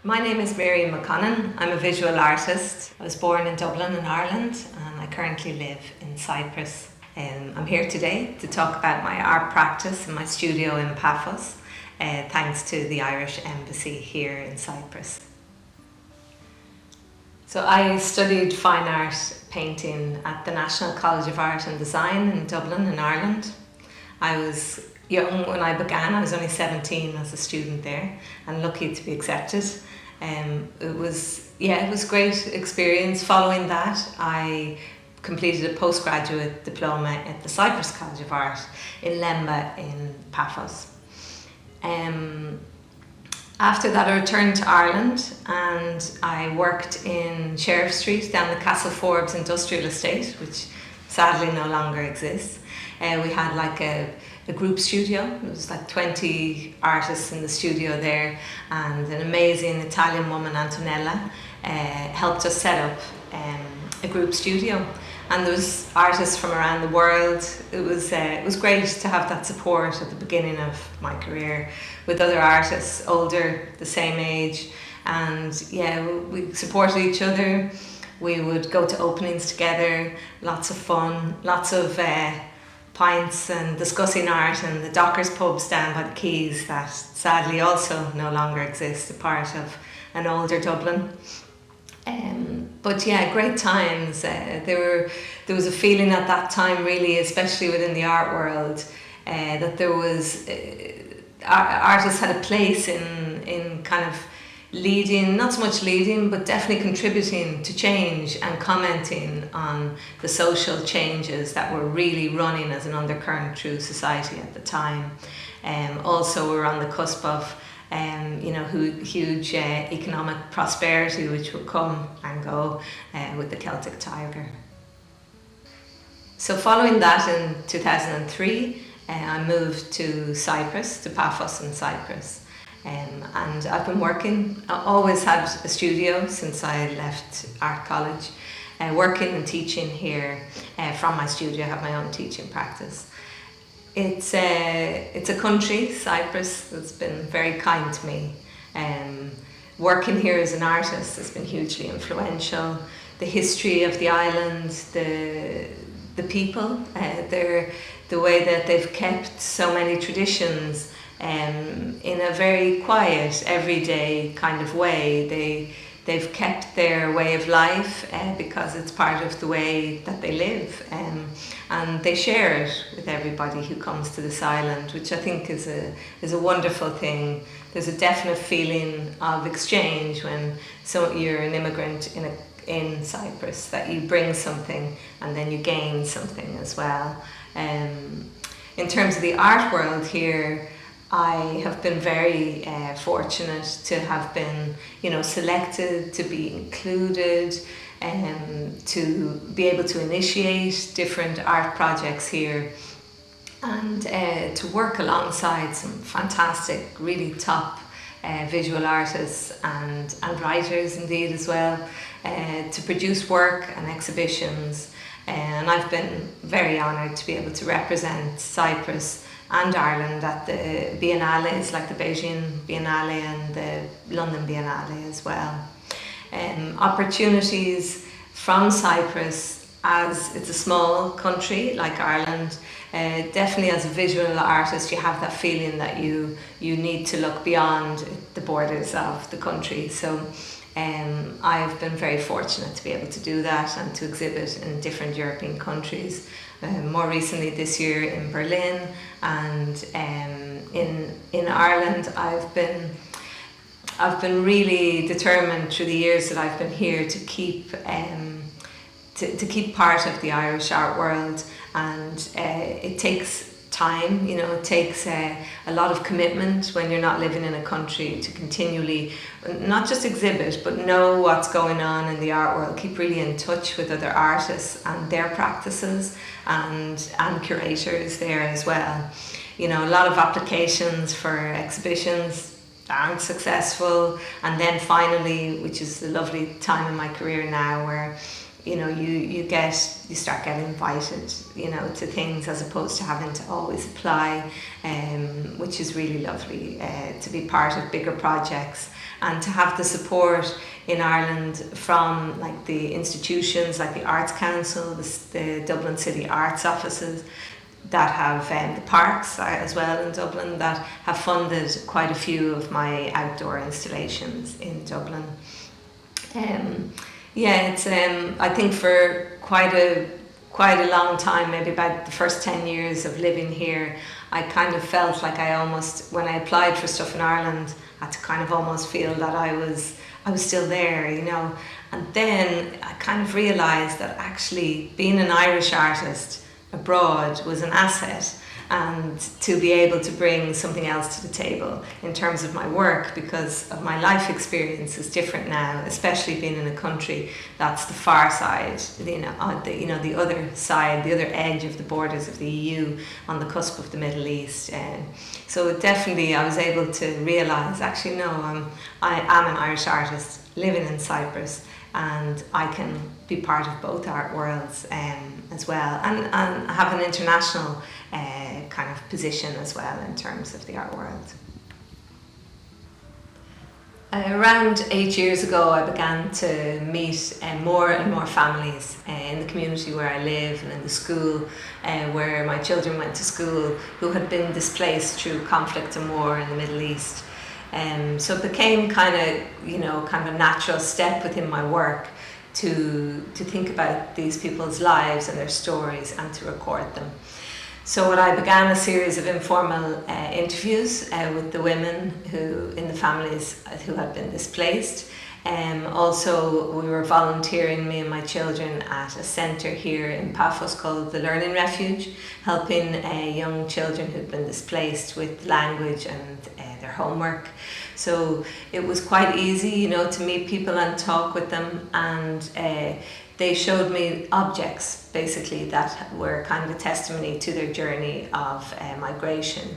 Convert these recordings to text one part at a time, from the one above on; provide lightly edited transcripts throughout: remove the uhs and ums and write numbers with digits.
My name is Miriam McConnon. I'm a visual artist. I was born in Dublin in Ireland and I currently live in Cyprus. I'm here today to talk about my art practice in my studio in Paphos, thanks to the Irish Embassy here in Cyprus. So I studied fine art painting at the National College of Art and Design in Dublin in Ireland. I was young when I began. I was only 17 as a student there and lucky to be accepted. It was a great experience. Following that, I completed a postgraduate diploma at the Cyprus College of Art in Lemba in Paphos. After that, I returned to Ireland and I worked in Sheriff Street down the Castle Forbes industrial estate, which sadly no longer exists. We had like a group studio. It was like 20 artists in the studio there, and an amazing Italian woman, Antonella, helped us set up a group studio. And there was artists from around the world. It was great to have that support at the beginning of my career with other artists, older, the same age. And we supported each other. We would go to openings together, lots of fun, lots of pints and discussing art, and the Dockers pubs down by the quays that sadly also no longer exist, a part of an older Dublin. But great times. There was a feeling at that time, really, especially within the art world, that there was artists had a place in kind of leading, not so much leading, but definitely contributing to change and commenting on the social changes that were really running as an undercurrent through society at the time. Also, we're on the cusp of huge economic prosperity, which will come and go with the Celtic Tiger. So following that, in 2003, I moved to Cyprus, to Paphos in Cyprus. And I've been working, I always had a studio since I left art college, working and teaching here from my studio. I have my own teaching practice. It's a country, Cyprus, that's been very kind to me. Working here as an artist has been hugely influential. The history of the island, the people, the way that they've kept so many traditions in a very quiet, everyday kind of way. They've kept their way of life because it's part of the way that they live, and they share it with everybody who comes to this island, which I think is a wonderful thing. There's a definite feeling of exchange when you're an immigrant in Cyprus, that you bring something and then you gain something as well. In terms of the art world here, I have been very fortunate to have been, selected to be included, to be able to initiate different art projects here, and to work alongside some fantastic, really top visual artists and writers indeed as well, to produce work and exhibitions. And I've been very honoured to be able to represent Cyprus and Ireland at the biennales, like the Beijing Biennale and the London Biennale as well. Opportunities from Cyprus, as it's a small country like Ireland, definitely as a visual artist you have that feeling that you need to look beyond the borders of the country. So I've been very fortunate to be able to do that and to exhibit in different European countries. More recently this year in Berlin, and in Ireland I've been really determined through the years that I've been here to keep part of the Irish art world, and it takes time, it takes a lot of commitment when you're not living in a country to continually not just exhibit but know what's going on in the art world, keep really in touch with other artists and their practices, and curators there as well. A lot of applications for exhibitions aren't successful, and then finally, which is a lovely time in my career now, where you start getting invited, to things as opposed to having to always apply, which is really lovely, to be part of bigger projects and to have the support in Ireland from like the institutions like the Arts Council, the Dublin City Arts offices that have the parks as well in Dublin that have funded quite a few of my outdoor installations in Dublin. It's I think for quite a long time, maybe about the first 10 years of living here, I kind of felt like I almost, when I applied for stuff in Ireland, I had to kind of almost feel that I was still there, And then I kind of realised that actually being an Irish artist abroad was an asset, and to be able to bring something else to the table in terms of my work, because of my life experience is different now, especially being in a country that's the far side, the other side, the other edge of the borders of the EU, on the cusp of the Middle East. So definitely I was able to realise, actually no, I am an Irish artist living in Cyprus, and I can be part of both art worlds as well, and have an international kind of position as well in terms of the art world. Around 8 years ago, I began to meet more and more families in the community where I live and in the school where my children went to school, who had been displaced through conflict and war in the Middle East. So it became kind of a natural step within my work to think about these people's lives and their stories and to record them. So I began a series of informal interviews with the women who in the families who had been displaced. Also, we were volunteering, me and my children, at a centre here in Paphos called the Learning Refuge, helping young children who'd been displaced with language and their homework. So it was quite easy, to meet people and talk with them, and they showed me objects basically that were kind of a testimony to their journey of migration.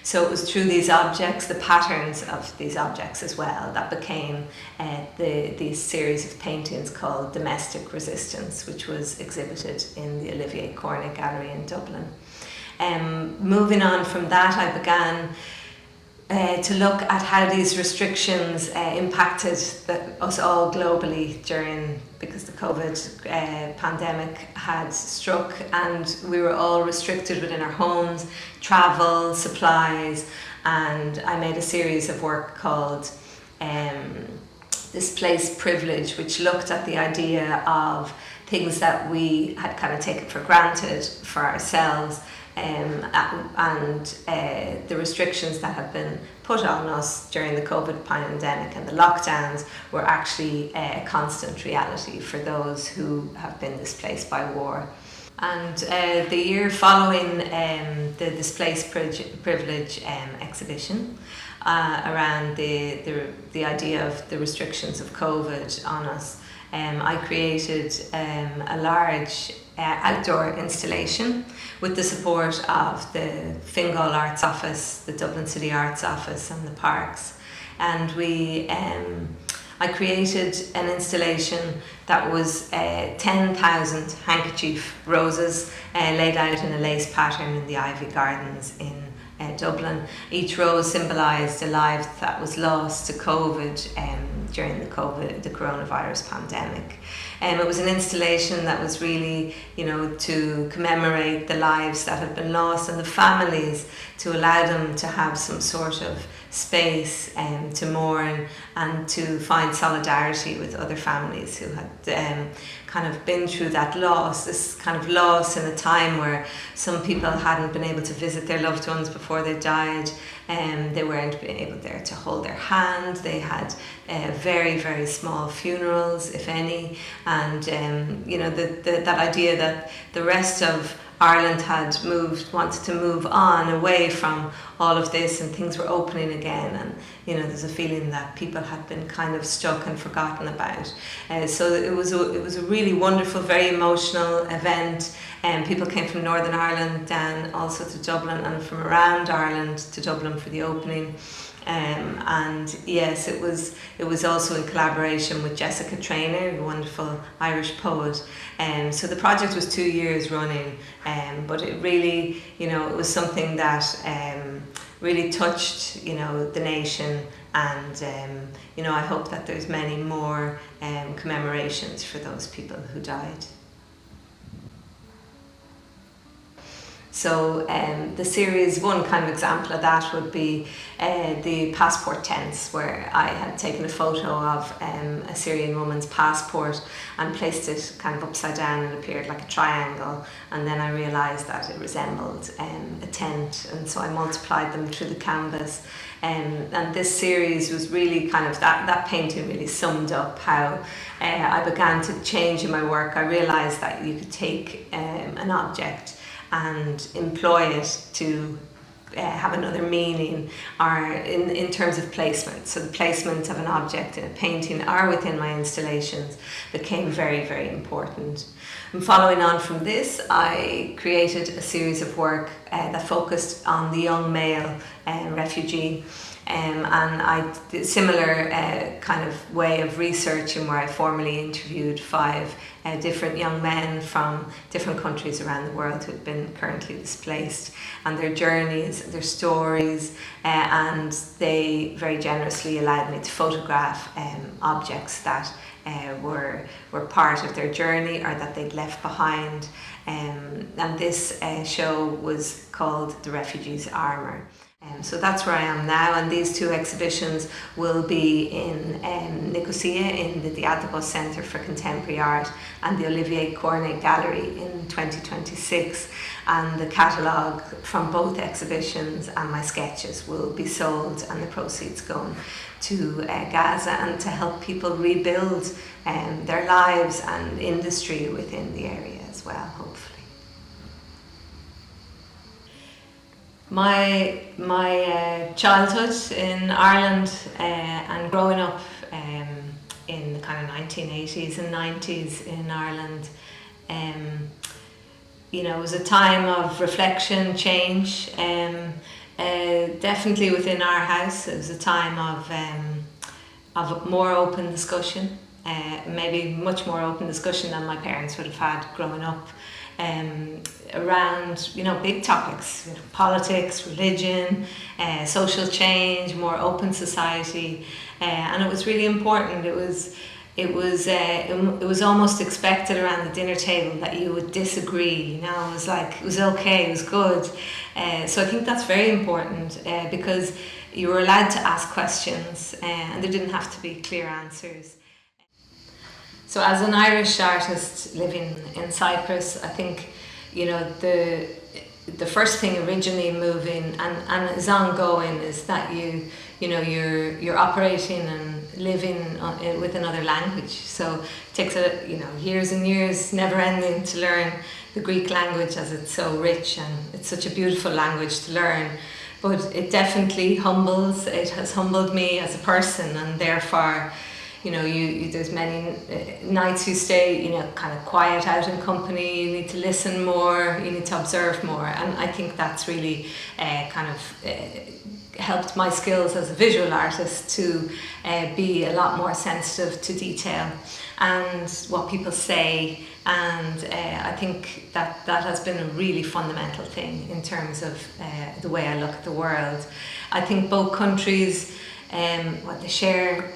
So it was through these objects, the patterns of these objects as well, that became these series of paintings called Domestic Resistance, which was exhibited in the Olivier Cornet Gallery in Dublin. Moving on from that, I began to look at how these restrictions impacted us all globally because the COVID pandemic had struck and we were all restricted within our homes, travel, supplies, and I made a series of work called Displaced Privilege, which looked at the idea of things that we had kind of taken for granted for ourselves, and the restrictions that have been put on us during the COVID pandemic and the lockdowns were actually a constant reality for those who have been displaced by war. And the year following the Displaced Privilege exhibition, around the idea of the restrictions of COVID on us, I created a large outdoor installation with the support of the Fingal Arts Office, the Dublin City Arts Office and the parks. And I created an installation that was 10,000 handkerchief roses laid out in a lace pattern in the Ivy Gardens in Dublin. Each rose symbolised a life that was lost to COVID during the coronavirus pandemic. It was an installation that was really, to commemorate the lives that had been lost and the families, to allow them to have some sort of space to mourn and to find solidarity with other families who had kind of been through that loss, this kind of loss in a time where some people hadn't been able to visit their loved ones before they died, and they weren't being able there to hold their hand. They had very, very small funerals, if any, and that idea that the rest of Ireland had wanted to move on away from all of this, and things were opening again, and there's a feeling that people had been kind of stuck and forgotten about. So it was a really wonderful, very emotional event, and people came from Northern Ireland down also to Dublin, and from around Ireland to Dublin for the opening. And yes, it was also in collaboration with Jessica Traynor, a wonderful Irish poet. So the project was 2 years running, but it really, it was something that really touched, the nation. And I hope that there's many more commemorations for those people who died. So the series, one kind of example of that would be the passport tents, where I had taken a photo of a Syrian woman's passport and placed it kind of upside down and appeared like a triangle, and then I realised that it resembled a tent, and so I multiplied them through the canvas. And this series was really kind of, that painting really summed up how I began to change in my work. I realised that you could take an object and employ it to have another meaning, or in terms of placement. So the placement of an object in a painting or within my installations became very, very important. And following on from this, I created a series of work that focused on the young male refugee. And I did a similar kind of way of researching, where I formally interviewed 5 different young men from different countries around the world who had been currently displaced, and their journeys, their stories, and they very generously allowed me to photograph objects that were part of their journey or that they'd left behind. And this show was called The Refugee's Armour. So that's where I am now, and these 2 exhibitions will be in Nicosia in the Diathopos Centre for Contemporary Art and the Olivier Cornet Gallery in 2026, and the catalogue from both exhibitions and my sketches will be sold, and the proceeds going to Gaza and to help people rebuild their lives and industry within the area as well, hopefully. My childhood in Ireland and growing up in the kind of 1980s and 90s in Ireland, it was a time of reflection, change. Definitely within our house, it was a time of more open discussion, maybe much more open discussion than my parents would have had growing up. Around big topics, politics, religion, social change, more open society, and it was really important. It was almost expected around the dinner table that you would disagree. It was like, it was okay, it was good. So I think that's very important because you were allowed to ask questions, and there didn't have to be clear answers. So as an Irish artist living in Cyprus, I think, the first thing originally moving and is ongoing is that you're operating and living with another language. So it takes years and years, never ending, to learn the Greek language, as it's so rich and it's such a beautiful language to learn. But it definitely humbles. It has humbled me as a person, and therefore, there's many nights you stay, kind of quiet out in company. You need to listen more, you need to observe more, and I think that's really helped my skills as a visual artist to be a lot more sensitive to detail and what people say, and I think that has been a really fundamental thing in terms of the way I look at the world. I think both countries, they share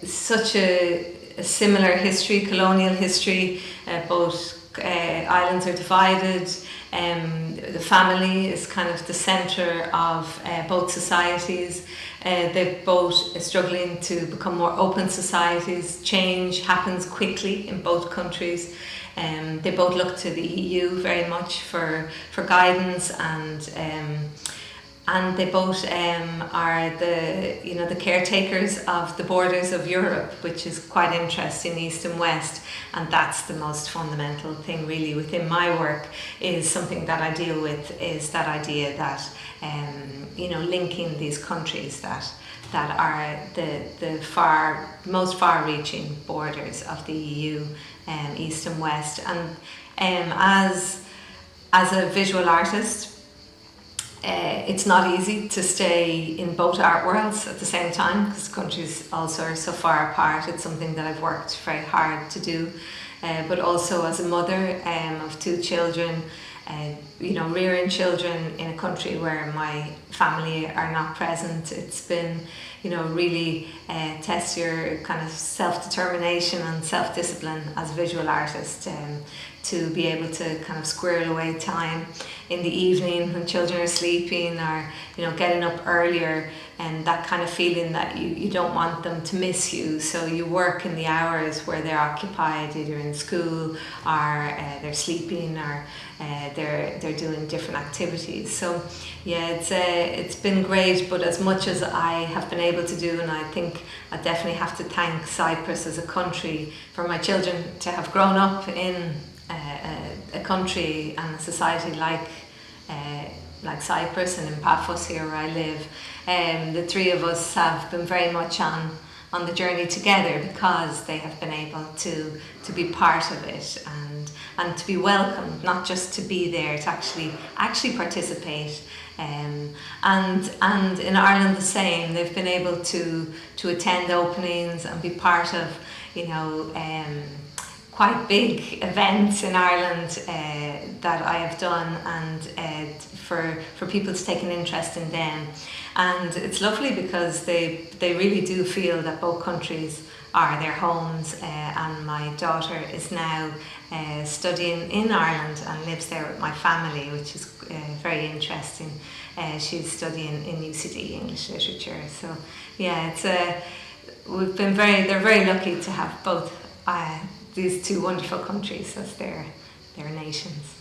such a similar history, colonial history. Both islands are divided. The family is kind of the centre of both societies. They're both struggling to become more open societies. Change happens quickly in both countries. They both look to the EU very much for guidance, and they both are the caretakers of the borders of Europe, which is quite interesting, East and West. And that's the most fundamental thing really within my work, is something that I deal with, is that idea that linking these countries that are the most far-reaching borders of the EU, East and West. And as a visual artist, It's not easy to stay in both art worlds at the same time because countries also are so far apart. It's something that I've worked very hard to do. But also as a mother of two children, rearing children in a country where my family are not present, it's been, really test your kind of self-determination and self-discipline as a visual artist, to be able to kind of squirrel away time in the evening when children are sleeping, or getting up earlier, and that kind of feeling that you don't want them to miss you, so you work in the hours where they're occupied, either in school or they're sleeping, or they're doing different activities. So yeah, it's been great, but as much as I have been able to do, and I think I definitely have to thank Cyprus as a country for my children to have grown up in a country and a society like Cyprus and in Paphos, here where I live. The three of us have been very much on the journey together because they have been able to be part of it and to be welcomed, not just to be there, to actually participate. And in Ireland the same, they've been able to attend openings and be part of quite big events in Ireland that I have done, and for people to take an interest in them. And it's lovely because they really do feel that both countries are their homes, and my daughter is now studying in Ireland and lives there with my family, which is very interesting. She's studying in UCD English Literature. So yeah, they're very lucky to have both these two wonderful countries as their nations.